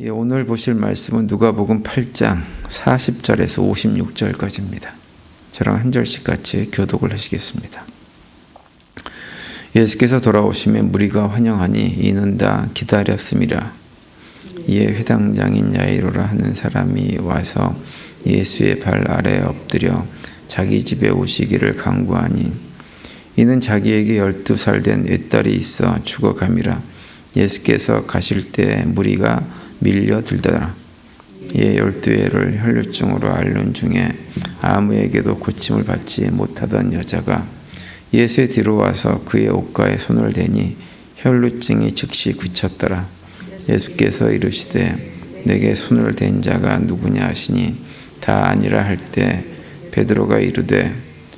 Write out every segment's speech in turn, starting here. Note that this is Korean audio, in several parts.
오늘 보실 말씀은 누가복음 8장 40절에서 56절까지입니다. 저랑 한 절씩 같이 교독을 하시겠습니다. 예수께서 돌아오시면 무리가 환영하니 이는 다 기다렸음이라. 이에 회당장인 야이로라 하는 사람이 와서 예수의 발 아래 엎드려 자기 집에 오시기를 간구하니 이는 자기에게 12살 된 외딸이 있어 죽어감이라. 예수께서 가실 때 무리가 밀려들더라. 이에 12회를 혈루증으로 앓는 중에 아무에게도 고침을 받지 못하던 여자가 예수의 뒤로 와서 그의 옷가에 손을 대니 혈루증이 즉시 그쳤더라. 예수께서 이르시되 내게 손을 댄 자가 누구냐 하시니 다 아니라 할 때 베드로가 이르되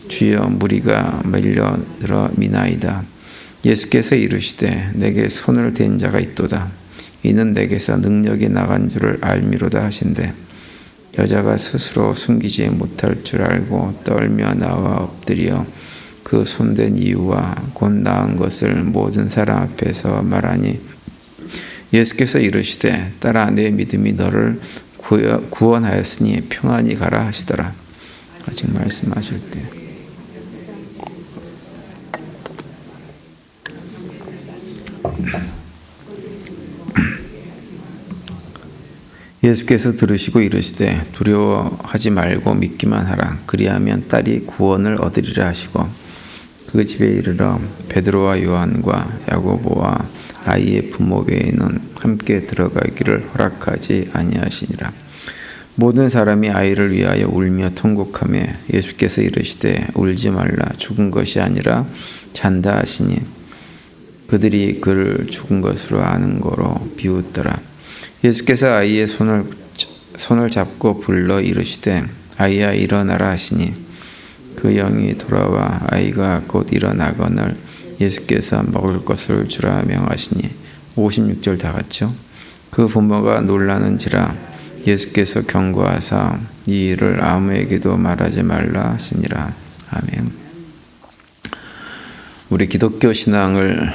주여 무리가 밀려들어 미나이다. 예수께서 이르시되 내게 손을 댄 자가 있도다. 이는 내게서 능력이 나간 줄을 알미로다 하신대. 여자가 스스로 숨기지 못할 줄 알고 떨며 나와 엎드려 그 손댄 이유와 곧 나은 것을 모든 사람 앞에서 말하니 예수께서 이르시되 딸아 내 믿음이 너를 구원하였으니 평안히 가라 하시더라. 아직 말씀하실 때 예수께서 들으시고 이르시되 두려워하지 말고 믿기만 하라. 그리하면 딸이 구원을 얻으리라 하시고 그 집에 이르러 베드로와 요한과 야고보와 아이의 부모 외에는 함께 들어가기를 허락하지 아니하시니라. 모든 사람이 아이를 위하여 울며 통곡하며 예수께서 이르시되 울지 말라. 죽은 것이 아니라 잔다 하시니 그들이 그를 죽은 것으로 아는 거로 비웃더라. 예수께서 아이의 손을 잡고 불러 이르시되 아이야 일어나라 하시니 그 영이 돌아와 아이가 곧 일어나거늘 예수께서 먹을 것을 주라 명하시니 56절 다 같죠. 그 부모가 놀라는지라. 예수께서 경고하사 이 일을 아무에게도 말하지 말라 하시니라. 아멘. 우리 기독교 신앙을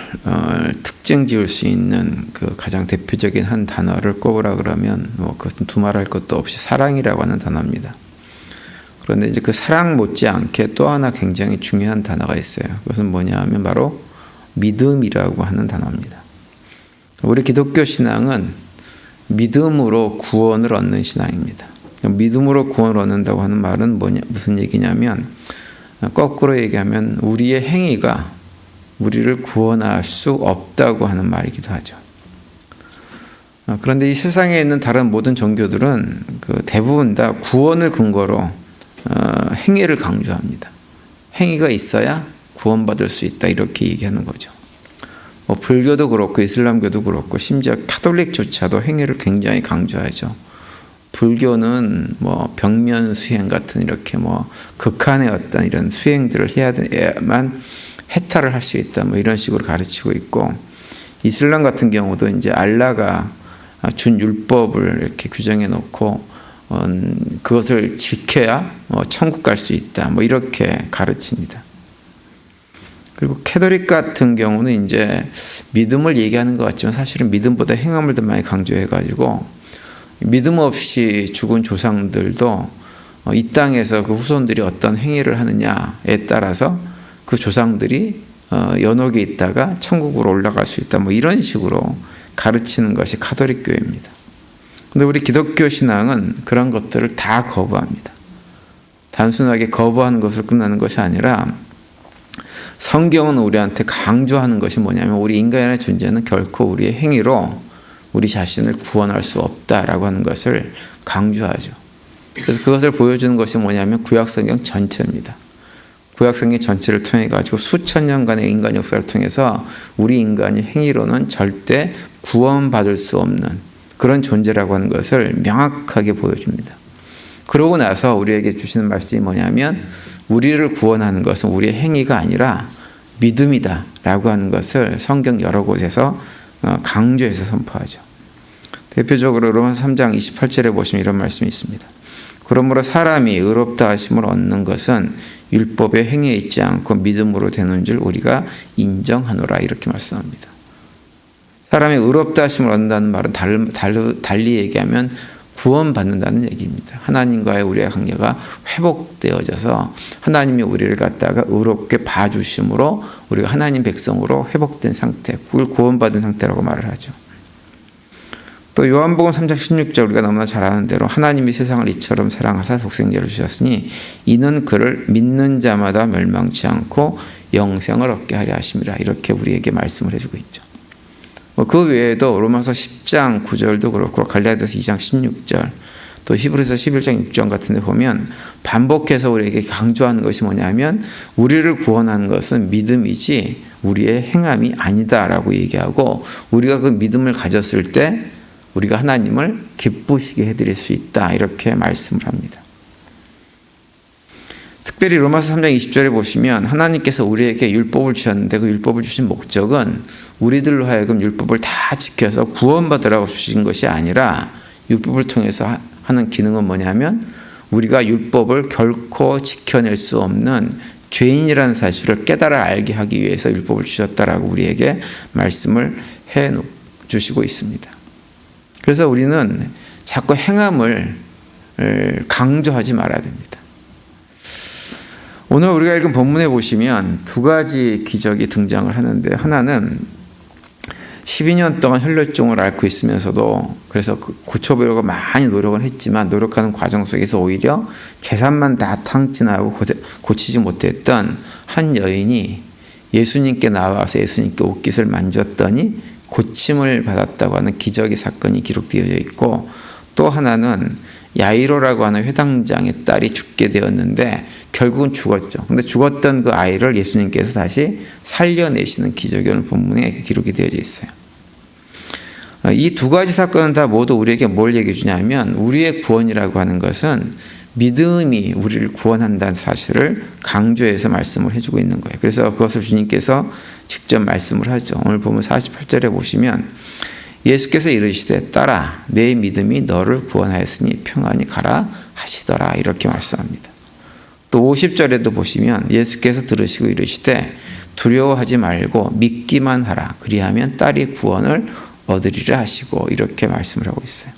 특징 지을 수 있는 그 가장 대표적인 한 단어를 꼽으라 그러면 그것은 두말할 것도 없이 사랑이라고 하는 단어입니다. 그런데 이제 그 사랑 못지않게 또 하나 굉장히 중요한 단어가 있어요. 그것은 뭐냐 하면 바로 믿음이라고 하는 단어입니다. 우리 기독교 신앙은 믿음으로 구원을 얻는 신앙입니다. 믿음으로 구원을 얻는다고 하는 말은 무슨 얘기냐면 거꾸로 얘기하면 우리의 행위가 우리를 구원할 수 없다고 하는 말이기도 하죠. 그런데 이 세상에 있는 다른 모든 종교들은 대부분 다 구원을 근거로 행위를 강조합니다. 행위가 있어야 구원받을 수 있다 이렇게 얘기하는 거죠. 불교도 그렇고 이슬람교도 그렇고 심지어 카톨릭조차도 행위를 굉장히 강조하죠. 불교는 벽면 수행 같은 이렇게 극한의 어떤 이런 수행들을 해야만 해탈을 할 수 있다 이런 식으로 가르치고 있고, 이슬람 같은 경우도 이제 알라가 준 율법을 이렇게 규정해 놓고 그것을 지켜야 천국 갈 수 있다 이렇게 가르칩니다. 그리고 캐톨릭 같은 경우는 이제 믿음을 얘기하는 것 같지만 사실은 믿음보다 행함을 더 많이 강조해 가지고 믿음 없이 죽은 조상들도 이 땅에서 그 후손들이 어떤 행위를 하느냐에 따라서 그 조상들이 연옥에 있다가 천국으로 올라갈 수 있다 이런 식으로 가르치는 것이 가톨릭 교회입니다. 그런데 우리 기독교 신앙은 그런 것들을 다 거부합니다. 단순하게 거부하는 것으로 끝나는 것이 아니라 성경은 우리한테 강조하는 것이 뭐냐면 우리 인간의 존재는 결코 우리의 행위로 우리 자신을 구원할 수 없다라고 하는 것을 강조하죠. 그래서 그것을 보여주는 것이 뭐냐면 구약성경 전체입니다. 구약성경 전체를 통해 가지고 수천 년간의 인간 역사를 통해서 우리 인간이 행위로는 절대 구원받을 수 없는 그런 존재라고 하는 것을 명확하게 보여줍니다. 그러고 나서 우리에게 주시는 말씀이 뭐냐면 우리를 구원하는 것은 우리의 행위가 아니라 믿음이다 라고 하는 것을 성경 여러 곳에서 강조해서 선포하죠. 대표적으로 로마서 3장 28절에 보시면 이런 말씀이 있습니다. 그러므로 사람이 의롭다 하심을 얻는 것은 율법의 행위에 있지 않고 믿음으로 되는 줄 우리가 인정하노라 이렇게 말씀합니다. 사람이 의롭다 하심을 얻는다는 말은 달리 얘기하면 구원받는다는 얘기입니다. 하나님과의 우리의 관계가 회복되어져서 하나님이 우리를 갖다가 의롭게 봐주심으로 우리가 하나님 백성으로 회복된 상태, 구원받은 상태라고 말을 하죠. 또 요한복음 3장 16절 우리가 너무나 잘 아는 대로 하나님이 세상을 이처럼 사랑하사 독생자를 주셨으니 이는 그를 믿는 자마다 멸망치 않고 영생을 얻게 하려 하심이라, 이렇게 우리에게 말씀을 해주고 있죠. 그 외에도 로마서 10장 9절도 그렇고 갈라디아서 2장 16절 또 히브리서 11장 6절 같은 데 보면 반복해서 우리에게 강조하는 것이 뭐냐면 우리를 구원하는 것은 믿음이지 우리의 행함이 아니다라고 얘기하고, 우리가 그 믿음을 가졌을 때 우리가 하나님을 기쁘시게 해드릴 수 있다, 이렇게 말씀을 합니다. 특별히 로마서 3장 20절에 보시면 하나님께서 우리에게 율법을 주셨는데 그 율법을 주신 목적은 우리들로 하여금 율법을 다 지켜서 구원받으라고 주신 것이 아니라, 율법을 통해서 하는 기능은 뭐냐면 우리가 율법을 결코 지켜낼 수 없는 죄인이라는 사실을 깨달아 알게 하기 위해서 율법을 주셨다라고 우리에게 말씀을 해 주시고 있습니다. 그래서 우리는 자꾸 행함을 강조하지 말아야 됩니다. 오늘 우리가 읽은 본문에 보시면 두 가지 기적이 등장을 하는데, 하나는 12년 동안 혈루증을 앓고 있으면서도 그래서 고쳐보려고 많이 노력을 했지만 노력하는 과정 속에서 오히려 재산만 다 탕진하고 고치지 못했던 한 여인이 예수님께 나와서 예수님께 옷깃을 만졌더니 고침을 받았다고 하는 기적의 사건이 기록되어 있고, 또 하나는 야이로라고 하는 회당장의 딸이 죽게 되었는데 결국은 죽었죠. 근데 죽었던 그 아이를 예수님께서 다시 살려내시는 기적이 오늘 본문에 기록이 되어져 있어요. 이 두 가지 사건은 다 모두 우리에게 뭘 얘기해 주냐면 우리의 구원이라고 하는 것은 믿음이 우리를 구원한다는 사실을 강조해서 말씀을 해주고 있는 거예요. 그래서 그것을 주님께서 직접 말씀을 하죠. 오늘 보면 48절에 보시면 예수께서 이르시되 딸아 내 믿음이 너를 구원하였으니 평안히 가라 하시더라, 이렇게 말씀합니다. 또 50절에도 보시면 예수께서 들으시고 이르시되 두려워하지 말고 믿기만 하라 그리하면 딸이 구원을 얻으리라 하시고, 이렇게 말씀을 하고 있어요.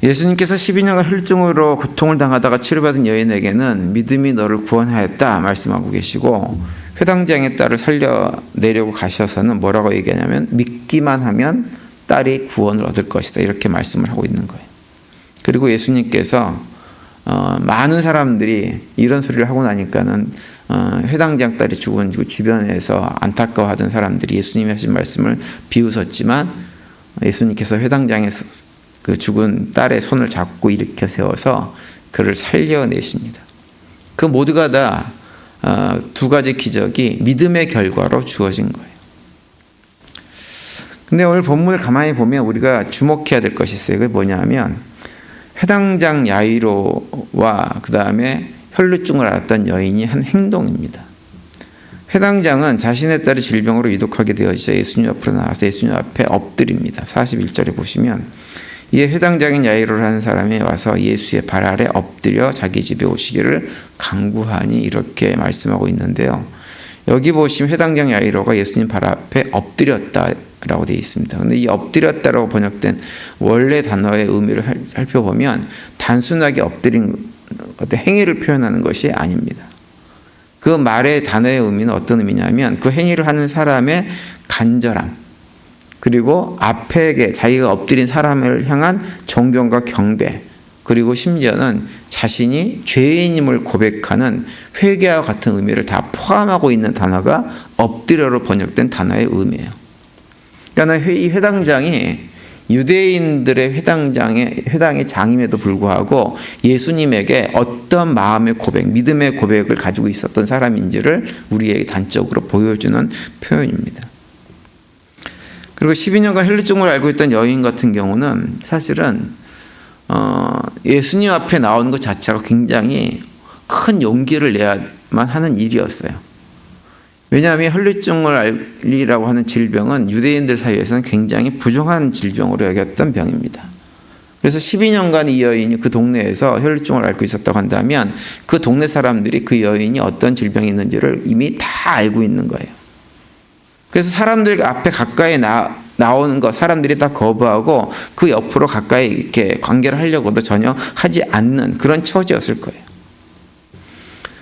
예수님께서 12년간 혈증으로 고통을 당하다가 치료받은 여인에게는 믿음이 너를 구원하였다 말씀하고 계시고, 회당장의 딸을 살려내려고 가셔서는 뭐라고 얘기하냐면 믿기만 하면 딸이 구원을 얻을 것이다, 이렇게 말씀을 하고 있는 거예요. 그리고 예수님께서 많은 사람들이 이런 소리를 하고 나니까는 회당장 딸이 죽은 주변에서 안타까워하던 사람들이 예수님이 하신 말씀을 비웃었지만 예수님께서 회당장의 그 죽은 딸의 손을 잡고 일으켜 세워서 그를 살려내십니다. 그 모두가 다 두 가지 기적이 믿음의 결과로 주어진 거예요. 근데 오늘 본문을 가만히 보면 우리가 주목해야 될 것이 있어요. 그게 뭐냐면 회당장 야이로와 그 다음에 혈루증을 앓았던 여인이 한 행동입니다. 회당장은 자신의 딸이 질병으로 위독하게 되어지자 예수님 앞으로 나와서 예수님 앞에 엎드립니다. 41절에 보시면 이에 회당장인 야이로를 하는 사람이 와서 예수의 발 아래 엎드려 자기 집에 오시기를 간구하니, 이렇게 말씀하고 있는데요. 여기 보시면 회당장 야이로가 예수님 발 앞에 엎드렸다라고 되어 있습니다. 그런데 이 엎드렸다라고 번역된 원래 단어의 의미를 살펴보면 단순하게 엎드린 어떤 행위를 표현하는 것이 아닙니다. 그 말의 단어의 의미는 어떤 의미냐면 그 행위를 하는 사람의 간절함, 그리고 앞에 자기가 엎드린 사람을 향한 존경과 경배, 그리고 심지어는 자신이 죄인임을 고백하는 회개와 같은 의미를 다 포함하고 있는 단어가 엎드려로 번역된 단어의 의미예요. 그러니까 이 회당장이 유대인들의 회당의 장임에도 불구하고 예수님에게 어떤 마음의 고백, 믿음의 고백을 가지고 있었던 사람인지를 우리에게 단적으로 보여주는 표현입니다. 그리고 12년간 혈루증을 앓고 있던 여인 같은 경우는 사실은 예수님 앞에 나오는 것 자체가 굉장히 큰 용기를 내야만 하는 일이었어요. 왜냐하면 혈루증을 앓리라고 하는 질병은 유대인들 사이에서는 굉장히 부정한 질병으로 여겼던 병입니다. 그래서 12년간 이 여인이 그 동네에서 혈루증을 앓고 있었다고 한다면 그 동네 사람들이 그 여인이 어떤 질병이 있는지를 이미 다 알고 있는 거예요. 그래서 사람들 앞에 가까이 나오는 거 사람들이 다 거부하고 그 옆으로 가까이 이렇게 관계를 하려고도 전혀 하지 않는 그런 처지였을 거예요.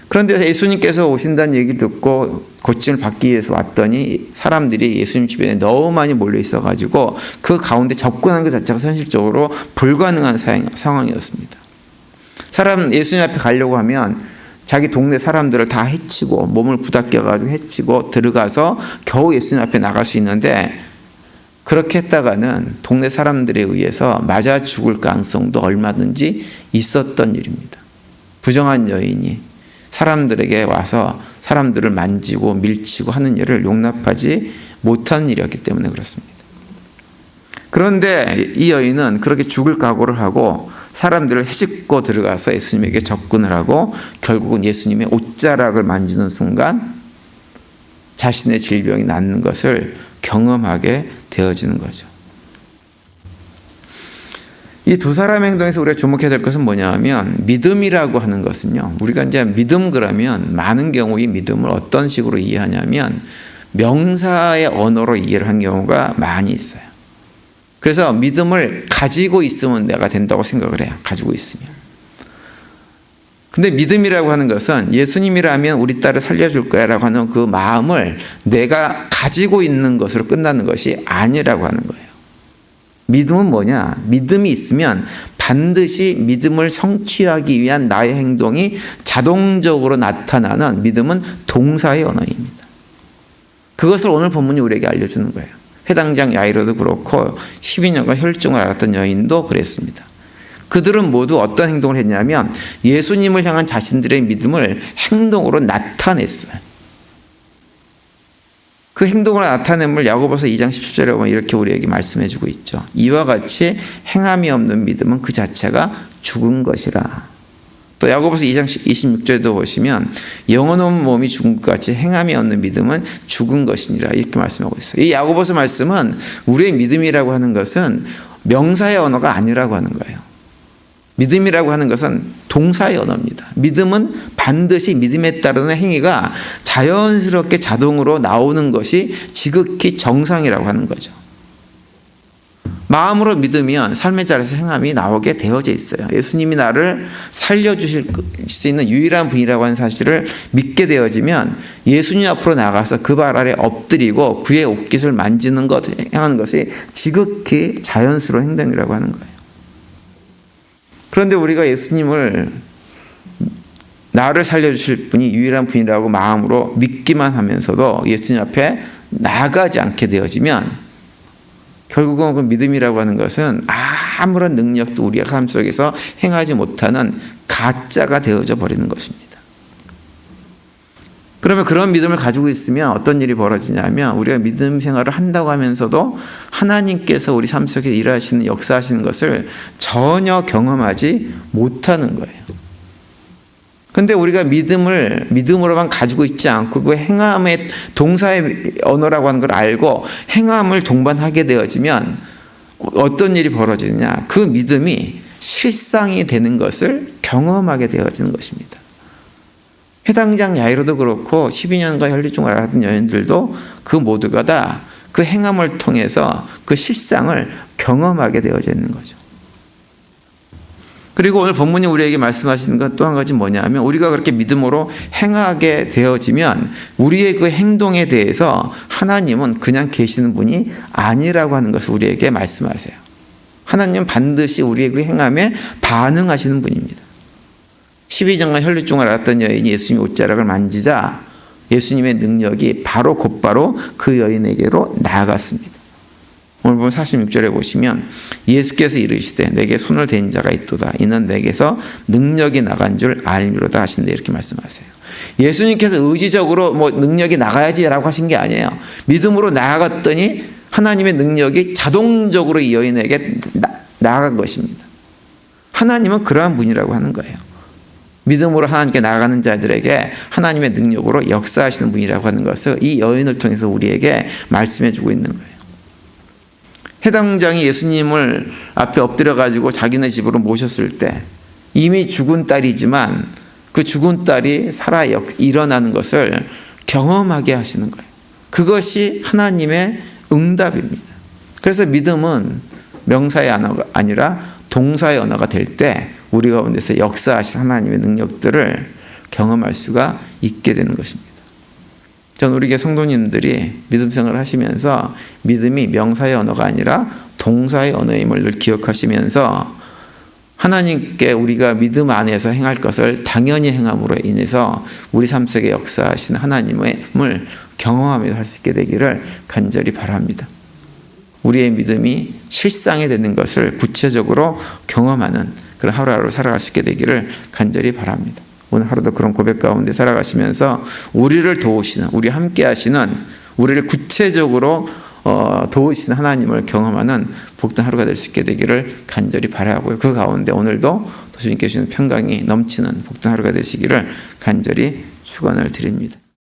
그런데 예수님께서 오신다는 얘기 듣고 고침을 받기 위해서 왔더니 사람들이 예수님 주변에 너무 많이 몰려 있어가지고 그 가운데 접근하는 것 자체가 현실적으로 불가능한 상황이었습니다. 예수님 앞에 가려고 하면 자기 동네 사람들을 다 해치고 몸을 부닥겨가지고 해치고 들어가서 겨우 예수님 앞에 나갈 수 있는데 그렇게 했다가는 동네 사람들에 의해서 맞아 죽을 가능성도 얼마든지 있었던 일입니다. 부정한 여인이 사람들에게 와서 사람들을 만지고 밀치고 하는 일을 용납하지 못하는 일이었기 때문에 그렇습니다. 그런데 이 여인은 그렇게 죽을 각오를 하고 사람들을 헤집고 들어가서 예수님에게 접근을 하고 결국은 예수님의 옷자락을 만지는 순간 자신의 질병이 낫는 것을 경험하게 되어지는 거죠. 이 두 사람의 행동에서 우리가 주목해야 될 것은 뭐냐 하면 믿음이라고 하는 것은요. 우리가 이제 믿음 그러면 많은 경우 이 믿음을 어떤 식으로 이해하냐면 명사의 언어로 이해를 한 경우가 많이 있어요. 그래서 믿음을 가지고 있으면 내가 된다고 생각을 해요. 가지고 있으면. 근데 믿음이라고 하는 것은 예수님이라면 우리 딸을 살려줄 거야 라고 하는 그 마음을 내가 가지고 있는 것으로 끝나는 것이 아니라고 하는 거예요. 믿음은 뭐냐? 믿음이 있으면 반드시 믿음을 성취하기 위한 나의 행동이 자동적으로 나타나는 믿음은 동사의 언어입니다. 그것을 오늘 본문이 우리에게 알려주는 거예요. 회당장 야이로도 그렇고 12년간 혈증을 앓았던 여인도 그랬습니다. 그들은 모두 어떤 행동을 했냐면 예수님을 향한 자신들의 믿음을 행동으로 나타냈어요. 그 행동을 나타냄을 야고보서 2장 17절에 보면 이렇게 우리에게 말씀해 주고 있죠. 이와 같이 행함이 없는 믿음은 그 자체가 죽은 것이라. 또 야고보서 2장 26절에도 보시면 영혼 몸이 죽은 것 같이 행함이 없는 믿음은 죽은 것이니라 이렇게 말씀하고 있어요. 이 야고보서 말씀은 우리의 믿음이라고 하는 것은 명사의 언어가 아니라고 하는 거예요. 믿음이라고 하는 것은 동사의 언어입니다. 믿음은 반드시 믿음에 따르는 행위가 자연스럽게 자동으로 나오는 것이 지극히 정상이라고 하는 거죠. 마음으로 믿으면 삶의 자리에서 행함이 나오게 되어져 있어요. 예수님이 나를 살려주실 수 있는 유일한 분이라고 하는 사실을 믿게 되어지면 예수님 앞으로 나가서 그 발 아래 엎드리고 그의 옷깃을 만지는 것, 행하는 것이 지극히 자연스러운 행동이라고 하는 거예요. 그런데 우리가 예수님을 나를 살려주실 분이 유일한 분이라고 마음으로 믿기만 하면서도 예수님 앞에 나가지 않게 되어지면 결국은 그 믿음이라고 하는 것은 아무런 능력도 우리의 삶 속에서 행하지 못하는 가짜가 되어져 버리는 것입니다. 그러면 그런 믿음을 가지고 있으면 어떤 일이 벌어지냐면 우리가 믿음 생활을 한다고 하면서도 하나님께서 우리 삶 속에 일하시는 역사하시는 것을 전혀 경험하지 못하는 거예요. 근데 우리가 믿음으로만 가지고 있지 않고 그 행함의 동사의 언어라고 하는 걸 알고 행함을 동반하게 되어지면 어떤 일이 벌어지느냐? 그 믿음이 실상이 되는 것을 경험하게 되어지는 것입니다. 회당장 야이로도 그렇고 12년간 혈류증을 앓았던 여인들도 그 모두가 다 그 행함을 통해서 그 실상을 경험하게 되어져 있는 거죠. 그리고 오늘 본문이 우리에게 말씀하시는 건 또 한 가지 뭐냐면 우리가 그렇게 믿음으로 행하게 되어지면 우리의 그 행동에 대해서 하나님은 그냥 계시는 분이 아니라고 하는 것을 우리에게 말씀하세요. 하나님은 반드시 우리의 그 행함에 반응하시는 분입니다. 12년간 혈류증을 앓았던 여인이 예수님의 옷자락을 만지자 예수님의 능력이 곧바로 그 여인에게로 나아갔습니다. 오늘 보면 46절에 보시면 예수께서 이르시되 내게 손을 댄 자가 있도다. 이는 내게서 능력이 나간 줄 알미로다 하신데 이렇게 말씀하세요. 예수님께서 의지적으로 능력이 나가야지라고 하신 게 아니에요. 믿음으로 나아갔더니 하나님의 능력이 자동적으로 이 여인에게 나아간 것입니다. 하나님은 그러한 분이라고 하는 거예요. 믿음으로 하나님께 나아가는 자들에게 하나님의 능력으로 역사하시는 분이라고 하는 것을 이 여인을 통해서 우리에게 말씀해 주고 있는 거예요. 회당장이 예수님을 앞에 엎드려가지고 자기네 집으로 모셨을 때 이미 죽은 딸이지만 그 죽은 딸이 살아 일어나는 것을 경험하게 하시는 거예요. 그것이 하나님의 응답입니다. 그래서 믿음은 명사의 언어가 아니라 동사의 언어가 될 때 우리 가운데서 역사하신 하나님의 능력들을 경험할 수가 있게 되는 것입니다. 전 우리 교회 성도님들이 믿음 생활을 하시면서 믿음이 명사의 언어가 아니라 동사의 언어임을 늘 기억하시면서 하나님께 우리가 믿음 안에서 행할 것을 당연히 행함으로 인해서 우리 삶 속에 역사하시는 하나님을 경험하며 할 수 있게 되기를 간절히 바랍니다. 우리의 믿음이 실상이 되는 것을 구체적으로 경험하는 그런 하루하루 살아갈 수 있게 되기를 간절히 바랍니다. 오늘 하루도 그런 고백 가운데 살아가시면서 우리를 도우시는, 우리 함께 하시는, 우리를 구체적으로 도우시는 하나님을 경험하는 복된 하루가 될 수 있게 되기를 간절히 바라고요. 그 가운데 오늘도 주님께 주시는 평강이 넘치는 복된 하루가 되시기를 간절히 축원을 드립니다.